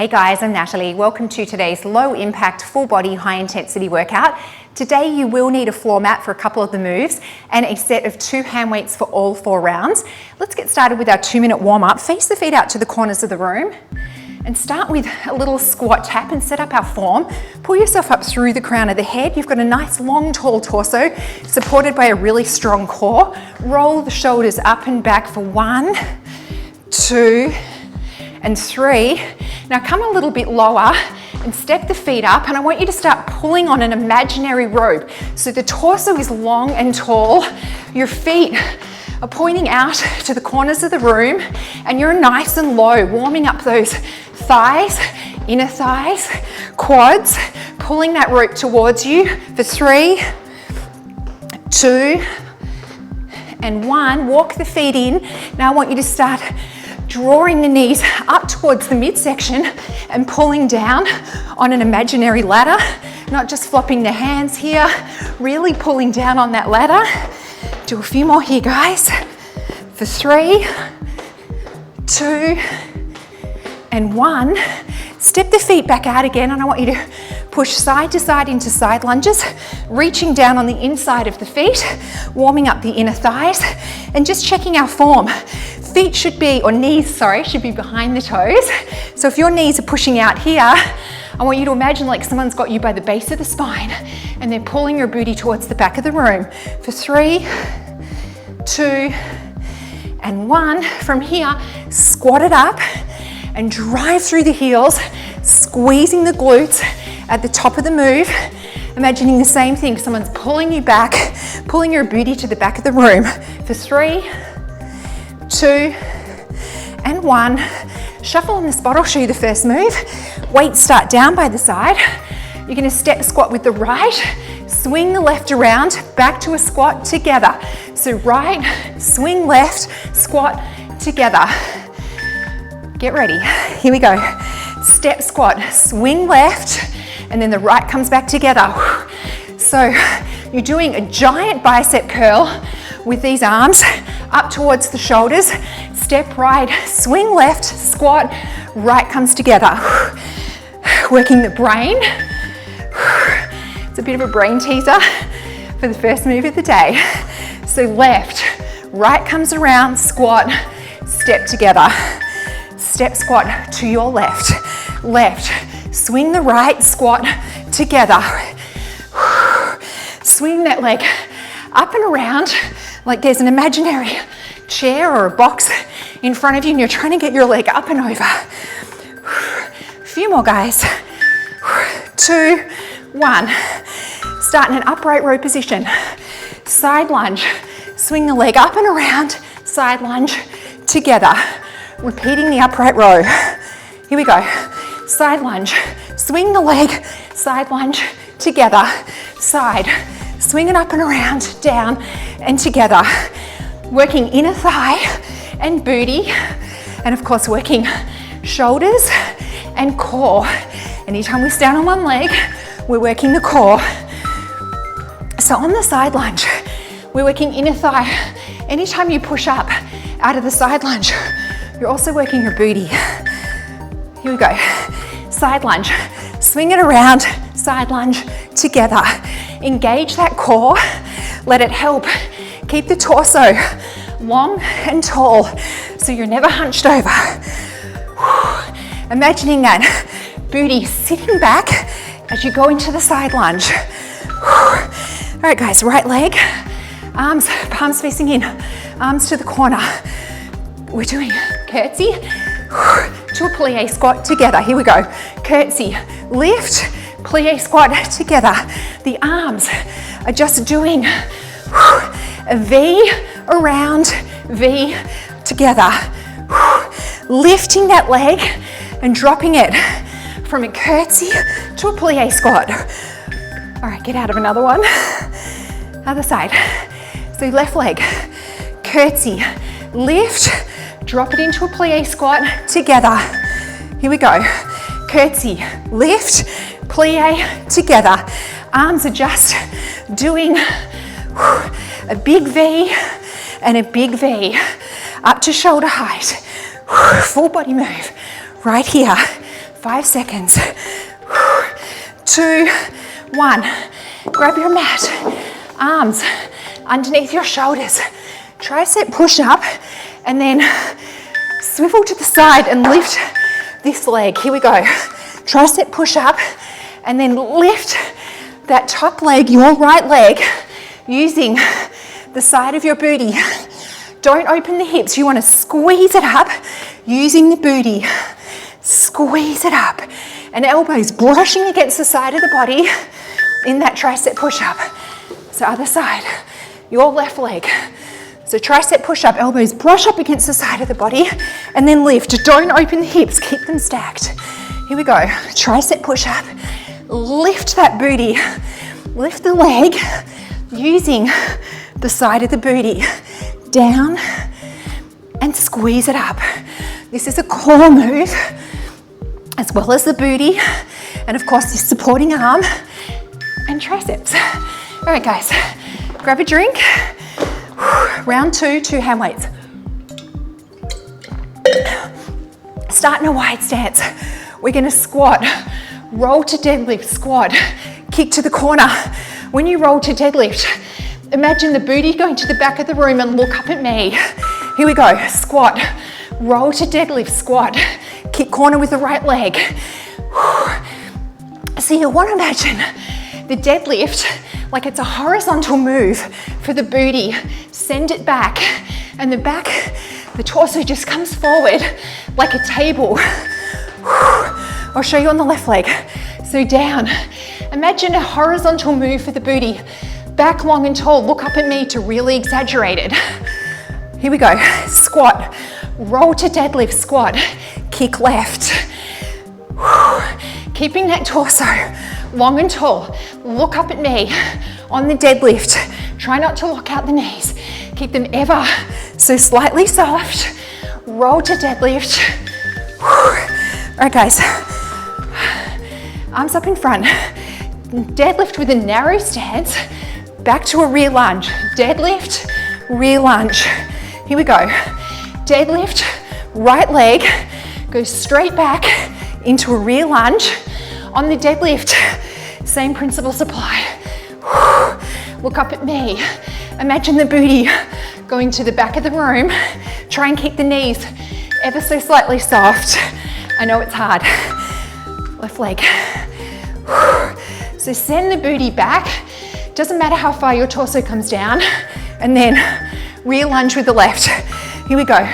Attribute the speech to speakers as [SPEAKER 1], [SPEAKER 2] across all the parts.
[SPEAKER 1] Hey guys, I'm Natalie. Welcome to today's low impact, full body, high intensity workout. Today you will need a floor mat for a couple of the moves and a set of 2 hand weights for all 4 rounds. Let's get started with our 2-minute warm up. Face the feet out to the corners of the room and start with a little squat tap and set up our form. Pull yourself up through the crown of the head. You've got a nice long tall torso supported by a really strong core. Roll the shoulders up and back for 1, 2, and 3. Now come a little bit lower and step the feet up, and I want you to start pulling on an imaginary rope. So the torso is long and tall, your feet are pointing out to the corners of the room, and you're nice and low, warming up those thighs, inner thighs, quads, pulling that rope towards you for 3, 2, and 1. Walk the feet in. Now I want you to start drawing the knees up towards the midsection and pulling down on an imaginary ladder, not just flopping the hands here, really pulling down on that ladder. Do a few more here, guys. For 3, 2, and 1. Step the feet back out again, and I want you to push side to side into side lunges, reaching down on the inside of the feet, warming up the inner thighs, and just checking our form. Feet should be, or knees, sorry, should be behind the toes. So if your knees are pushing out here, I want you to imagine like someone's got you by the base of the spine and they're pulling your booty towards the back of the room. For 3, 2, and 1. From here, squat it up and drive through the heels, squeezing the glutes at the top of the move. Imagining the same thing, someone's pulling you back, pulling your booty to the back of the room. For 3, 2, and 1. Shuffle on the spot. I'll show you the first move. Weights start down by the side. You're going to step squat with the right, swing the left around, back to a squat together. So right, swing left, squat together. Get ready. Here we go. Step squat, swing left, and then the right comes back together. So you're doing a giant bicep curl with these arms up towards the shoulders. Step right, swing left, squat, right comes together. Working the brain. It's a bit of a brain teaser for the first move of the day. So left, right comes around, squat, step together. Step squat to your left. Left, swing the right, squat together. Swing that leg up and around like there's an imaginary chair or a box in front of you and you're trying to get your leg up and over. A few more, guys. 2, 1. Start in an upright row position. Side lunge. Swing the leg up and around. Side lunge together. Repeating the upright row. Here we go. Side lunge. Swing the leg. Side lunge together. Side. Swing it up and around, down and together. Working inner thigh and booty, and of course working shoulders and core. Anytime we stand on one leg, we're working the core. So on the side lunge, we're working inner thigh. Anytime you push up out of the side lunge, you're also working your booty. Here we go. Side lunge, swing it around, side lunge together. Engage that core, let it help keep the torso long and tall so you're never hunched over. Imagining that booty sitting back as you go into the side lunge. All right guys, right leg, arms, palms facing in, arms to the corner. We're doing curtsy to a plie squat together. Here we go. Curtsy, lift, plie squat together. The arms are just doing a V around, V together. Lifting that leg and dropping it from a curtsy to a plie squat. All right, get out of another one. Other side. So left leg, curtsy, lift, drop it into a plie squat together. Here we go. Curtsy, lift, plie together. Arms are just doing a big V and a big V up to shoulder height. Full body move right here. 5 seconds. 2, 1. Grab your mat, arms underneath your shoulders. Tricep push up and then swivel to the side and lift this leg. Here we go. Tricep push up and then lift that top leg, your right leg, using the side of your booty. Don't open the hips. You want to squeeze it up using the booty. Squeeze it up. And elbows brushing against the side of the body in that tricep push-up. So other side, your left leg. So tricep push-up, elbows brush up against the side of the body and then lift. Don't open the hips, keep them stacked. Here we go. Tricep push-up. Lift that booty. Lift the leg using the side of the booty. Down and squeeze it up. This is a core move as well as the booty and of course the supporting arm and triceps. All right guys, grab a drink. Round 2, 2 hand weights. Start in a wide stance. We're gonna squat, roll to deadlift, squat, kick to the corner. When you roll to deadlift, imagine the booty going to the back of the room and look up at me. Here we go, squat, roll to deadlift, squat, kick corner with the right leg. So you want to imagine the deadlift like it's a horizontal move for the booty. Send it back and the torso just comes forward like a table. I'll show you on the left leg. So down, imagine a horizontal move for the booty. Back long and tall, look up at me to really exaggerate it. Here we go, squat, roll to deadlift, squat, kick left. Keeping that torso long and tall, look up at me on the deadlift. Try not to lock out the knees. Keep them ever so slightly soft. Roll to deadlift. All right guys, arms up in front. Deadlift with a narrow stance. Back to a rear lunge. Deadlift, rear lunge. Here we go. Deadlift, right leg goes straight back into a rear lunge. On the deadlift, same principles apply. Look up at me. Imagine the booty going to the back of the room. Try and keep the knees ever so slightly soft. I know it's hard. Left leg. So send the booty back. Doesn't matter how far your torso comes down. And then rear lunge with the left. Here we go.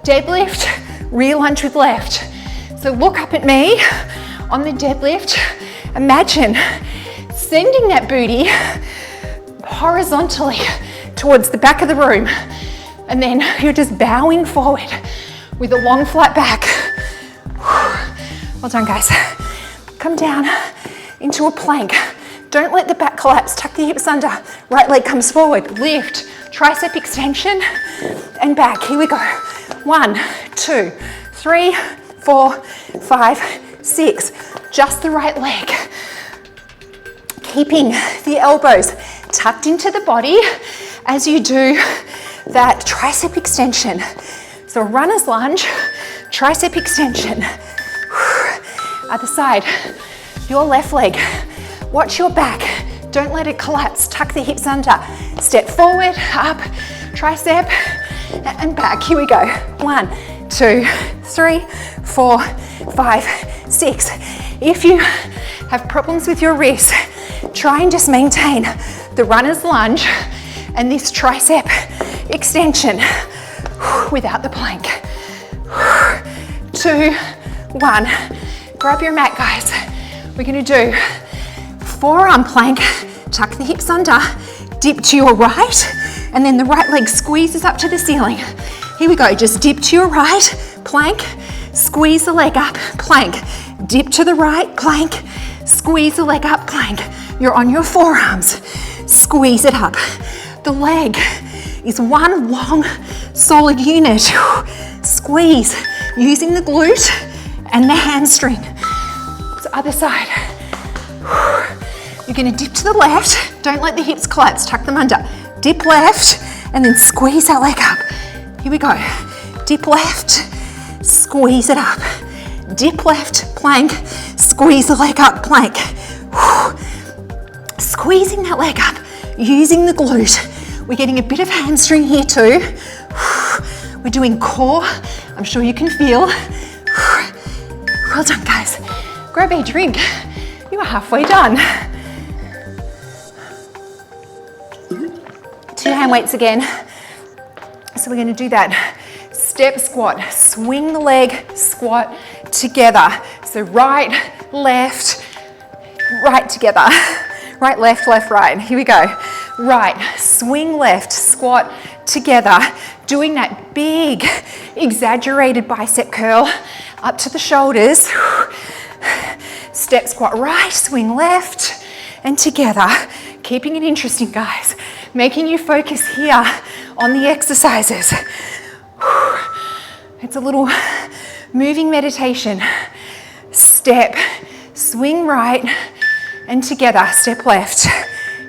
[SPEAKER 1] Deadlift, rear lunge with left. So look up at me on the deadlift. Imagine sending that booty horizontally towards the back of the room. And then you're just bowing forward with a long flat back. Well done guys. Come down into a plank. Don't let the back collapse, tuck the hips under. Right leg comes forward, lift, tricep extension and back. Here we go. 1, 2, 3, 4, 5, 6. Just the right leg. Keeping the elbows tucked into the body as you do that tricep extension. So runner's lunge, tricep extension. Other side, your left leg. Watch your back. Don't let it collapse. Tuck the hips under. Step forward, up, tricep, and back. Here we go. 1, 2, 3, 4, 5, 6. If you have problems with your wrists, try and just maintain the runner's lunge and this tricep extension without the plank. 2, 1. Grab your mat, guys. We're gonna do forearm plank. Tuck the hips under, dip to your right, and then the right leg squeezes up to the ceiling. Here we go, just dip to your right, plank, squeeze the leg up, plank, dip to the right, plank, squeeze the leg up, plank. You're on your forearms, squeeze it up. The leg is one long, solid unit. Squeeze, using the glute and the hamstring. So other side. You're gonna dip to the left. Don't let the hips collapse, tuck them under. Dip left, and then squeeze that leg up. Here we go. Dip left, squeeze it up. Dip left, plank, squeeze the leg up, plank. Squeezing that leg up, using the glute. We're getting a bit of hamstring here too. We're doing core, I'm sure you can feel. Well done, guys. Grab a drink. You are halfway done. 2 hand weights again. So we're going to do that step squat, swing the leg, squat together. So right, left, right together. Right, left, left, right. Here we go. Right, swing left, squat together. Doing that big, exaggerated bicep curl up to the shoulders. Step squat right, swing left, and together. Keeping it interesting, guys. Making you focus here on the exercises. It's a little moving meditation. Step, swing right, and together. Step left.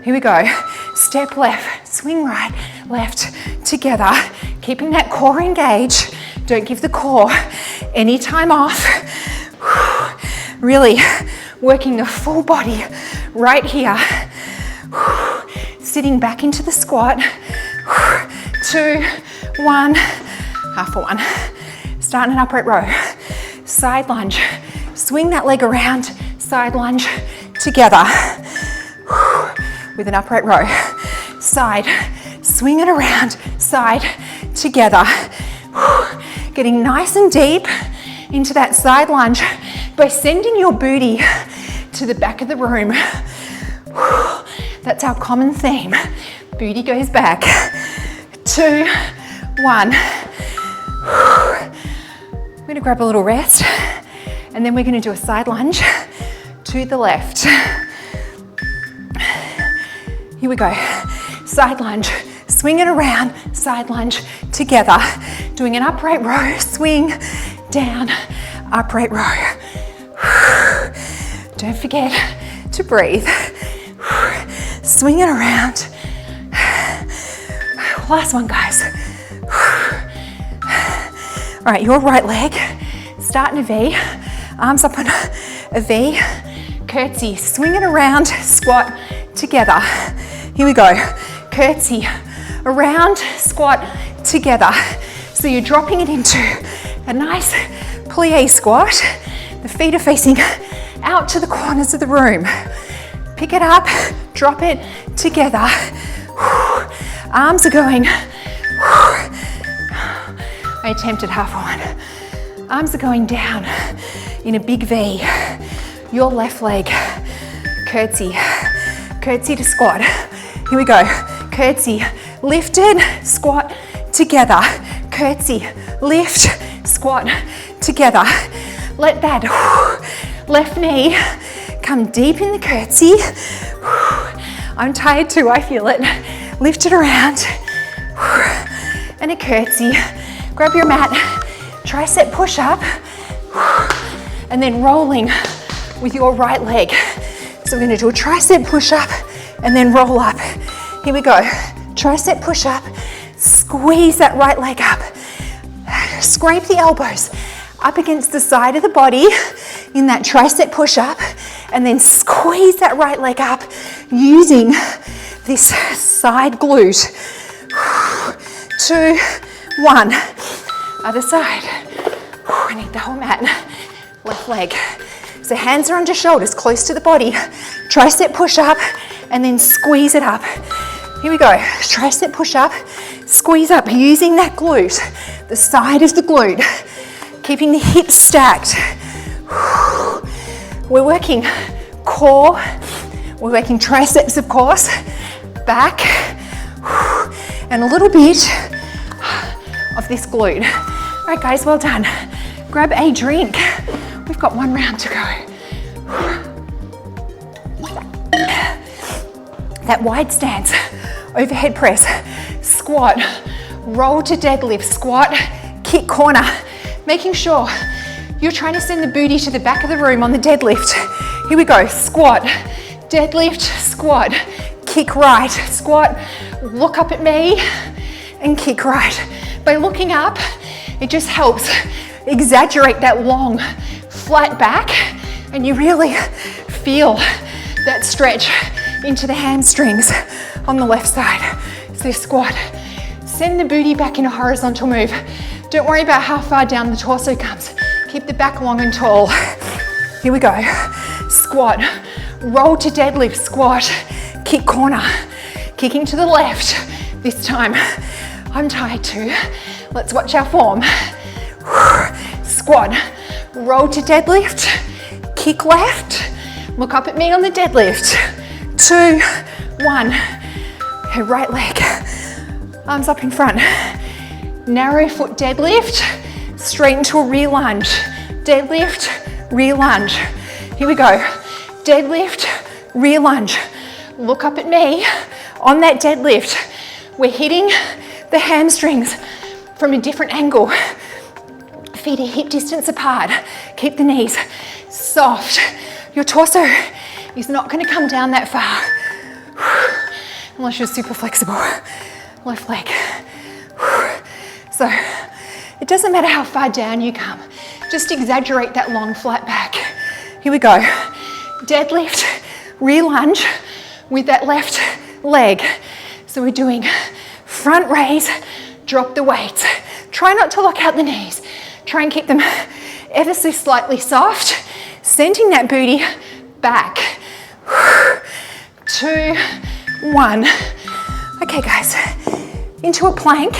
[SPEAKER 1] Here we go. Step left, swing right, left, together. Keeping that core engaged. Don't give the core any time off. Really working the full body right here. Sitting back into the squat. 2, 1, half for one. Starting an upright row. Side lunge. Swing that leg around. Side lunge together. With an upright row. Side. Swing it around. Side together. Getting nice and deep into that side lunge by sending your booty to the back of the room. That's our common theme. Booty goes back. 2, 1. We're going to grab a little rest and then we're going to do a side lunge to the left. Here we go. Side lunge. Swing it around. Side lunge together. Doing an upright row. Swing down. Upright row. Don't forget to breathe. Swing it around. Last one, guys. All right, your right leg, start in a V, arms up on a V, curtsy, swing it around, squat together. Here we go, curtsy, around, squat together. So you're dropping it into a nice plie squat. The feet are facing out to the corners of the room. Pick it up, drop it together. Arms are going. I attempted half one. Arms are going down in a big V. Your left leg, curtsy, curtsy to squat. Here we go, curtsy, lifted, squat together. Curtsy, lift, squat together. Let that left knee come deep in the curtsy. I'm tired too, I feel it. Lift it around. And a curtsy. Grab your mat, tricep push up, and then rolling with your right leg. So we're gonna do a tricep push up and then roll up. Here we go, tricep push up, squeeze that right leg up. Scrape the elbows up against the side of the body in that tricep push up, and then squeeze that right leg up using this side glute. 2, 1, other side. I need the whole mat. Left leg. So hands are under shoulders, close to the body. Tricep push up and then squeeze it up. Here we go. Tricep push up, squeeze up using that glute, the side of the glute. Keeping the hips stacked. We're working core, we're working triceps of course, back, and a little bit of this glute. All right guys, well done. Grab a drink. We've got one round to go. That wide stance, overhead press, squat, roll to deadlift, squat, kick corner. Making sure you're trying to send the booty to the back of the room on the deadlift. Here we go, squat, deadlift, squat, kick right, squat, look up at me and kick right. By looking up, it just helps exaggerate that long flat back, and you really feel that stretch into the hamstrings on the left side. So squat, send the booty back in a horizontal move. Don't worry about how far down the torso comes. Keep the back long and tall. Here we go. Squat, roll to deadlift, squat, kick corner, kicking to the left. This time, I'm tired too. Let's watch our form. Squat, roll to deadlift, kick left, look up at me on the deadlift. 2, 1. Okay, right leg, arms up in front. Narrow foot deadlift, straight into a rear lunge. Deadlift, rear lunge. Here we go. Deadlift, rear lunge. Look up at me on that deadlift. We're hitting the hamstrings from a different angle. Feet are hip distance apart. Keep the knees soft. Your torso is not going to come down that far unless you're super flexible. Left leg. So it doesn't matter how far down you come. Just exaggerate that long flat back. Here we go. Deadlift, rear lunge with that left leg. So we're doing front raise, drop the weights. Try not to lock out the knees. Try and keep them ever so slightly soft, sending that booty back. 2, 1. Okay guys, into a plank.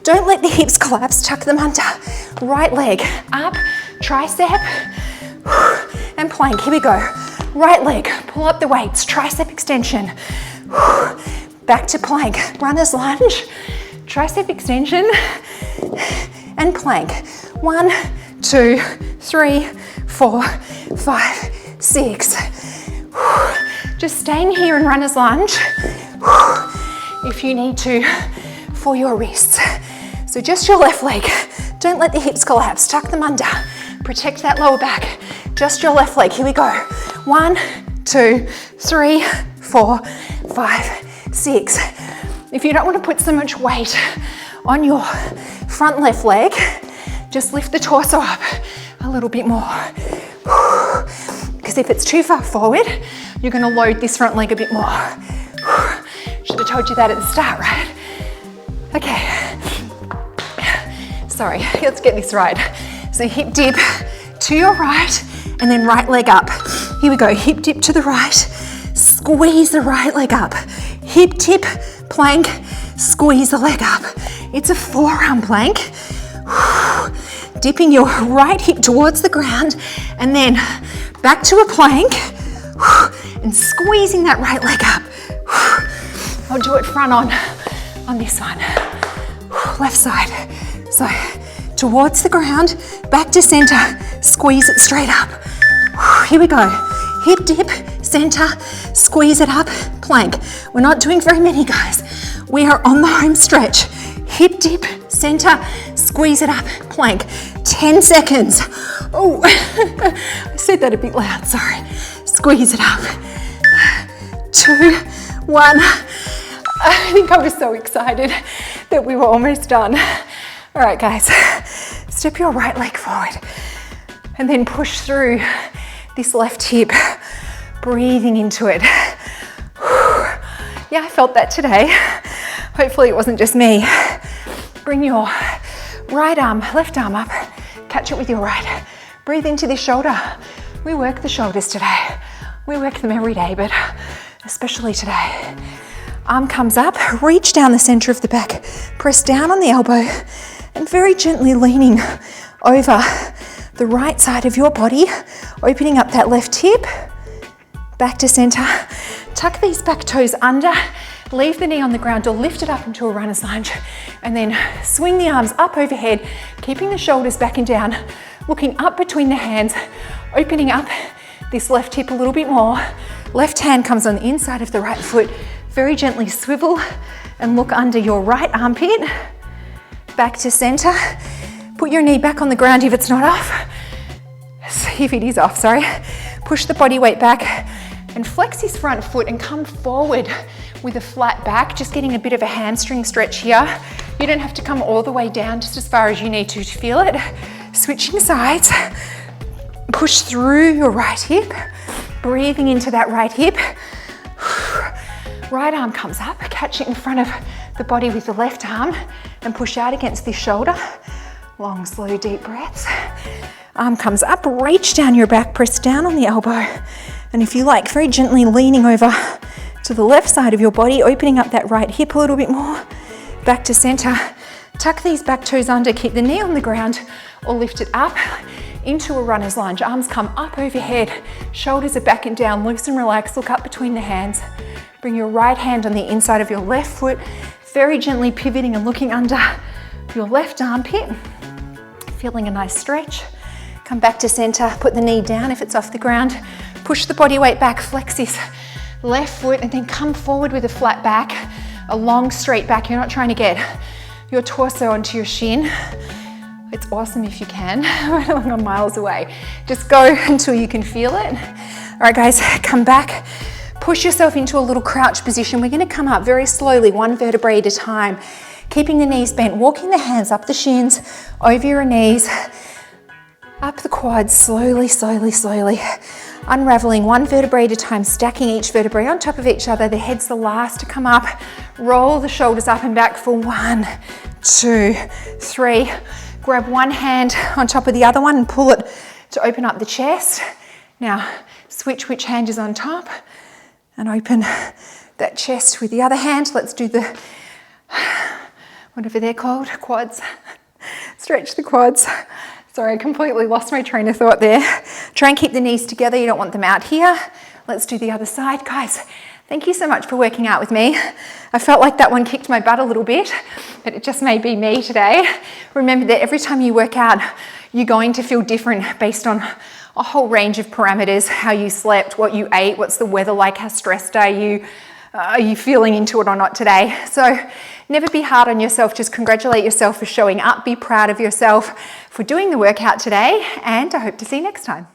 [SPEAKER 1] Don't let the hips collapse, tuck them under. Right leg up, tricep, and plank. Here we go. Right leg, pull up the weights, tricep extension. Back to plank, runner's lunge, tricep extension, and plank. 1, 2, 3, 4, 5, 6. Just staying here in runner's lunge if you need to for your wrists. So just your left leg. Don't let the hips collapse. Tuck them under. Protect that lower back. Just your left leg. Here we go. 1, 2, 3, 4, 5, 6. If you don't want to put so much weight on your front left leg, just lift the torso up a little bit more. Because if it's too far forward, you're going to load this front leg a bit more. Should have told you that at the start, right? Okay. Sorry, let's get this right. So hip dip to your right and then right leg up. Here we go, hip dip to the right, squeeze the right leg up. Hip dip, plank, squeeze the leg up. It's a forearm plank. Dipping your right hip towards the ground and then back to a plank and squeezing that right leg up. I'll do it front on this one. Left side. So towards the ground, back to center, squeeze it straight up. Here we go. Hip dip, center, squeeze it up, plank. We're not doing very many, guys. We are on the home stretch. Hip dip, center, squeeze it up, plank. 10 seconds. Oh, I said that a bit loud, sorry. Squeeze it up. 2, 1. I think I was so excited that we were almost done. All right, guys, step your right leg forward and then push through this left hip, breathing into it. Yeah, I felt that today. Hopefully it wasn't just me. Bring your right arm, left arm up, catch it with your right. Breathe into this shoulder. We work the shoulders today. We work them every day, but especially today. Arm comes up, reach down the center of the back, press down on the elbow, and very gently leaning over the right side of your body, opening up that left hip, back to center. Tuck these back toes under, leave the knee on the ground or lift it up into a runner's lunge, and then swing the arms up overhead, keeping the shoulders back and down, looking up between the hands, opening up this left hip a little bit more. Left hand comes on the inside of the right foot. Very gently swivel and look under your right armpit, back to center. Put your knee back on the ground if it's not off. If it is off, sorry. Push the body weight back and flex this front foot and come forward with a flat back, just getting a bit of a hamstring stretch here. You don't have to come all the way down, just as far as you need to feel it. Switching sides. Push through your right hip, breathing into that right hip. Right arm comes up, catch it in front of the body with the left arm and push out against this shoulder. Long, slow, deep breaths. Arm comes up, reach down your back, press down on the elbow. And if you like, very gently leaning over to the left side of your body, opening up that right hip a little bit more. Back to center. Tuck these back toes under, keep the knee on the ground or lift it up into a runner's lunge. Arms come up overhead, shoulders are back and down, loose and relax, look up between the hands. Bring your right hand on the inside of your left foot, very gently pivoting and looking under your left armpit. Feeling a nice stretch. Come back to center, put the knee down if it's off the ground. Push the body weight back, flex this left foot and then come forward with a flat back, a long straight back. You're not trying to get your torso onto your shin. It's awesome if you can, I'm miles away. Just go until you can feel it. All right guys, come back. Push yourself into a little crouch position. We're gonna come up very slowly, one vertebrae at a time. Keeping the knees bent, walking the hands up the shins, over your knees, up the quads, slowly, slowly, slowly. Unraveling one vertebrae at a time, stacking each vertebrae on top of each other. The head's the last to come up. Roll the shoulders up and back for 1, 2, 3. Grab one hand on top of the other one and pull it to open up the chest. Now, switch which hand is on top and open that chest with the other hand. Let's do the, whatever they're called, quads. Stretch the quads. Sorry, I completely lost my train of thought there. Try and keep the knees together. You don't want them out here. Let's do the other side. Guys, thank you so much for working out with me. I felt like that one kicked my butt a little bit, but it just may be me today. Remember that every time you work out, you're going to feel different based on a whole range of parameters, how you slept, what you ate, what's the weather like, how stressed are you feeling into it or not today? So never be hard on yourself, just congratulate yourself for showing up, be proud of yourself for doing the workout today, and I hope to see you next time.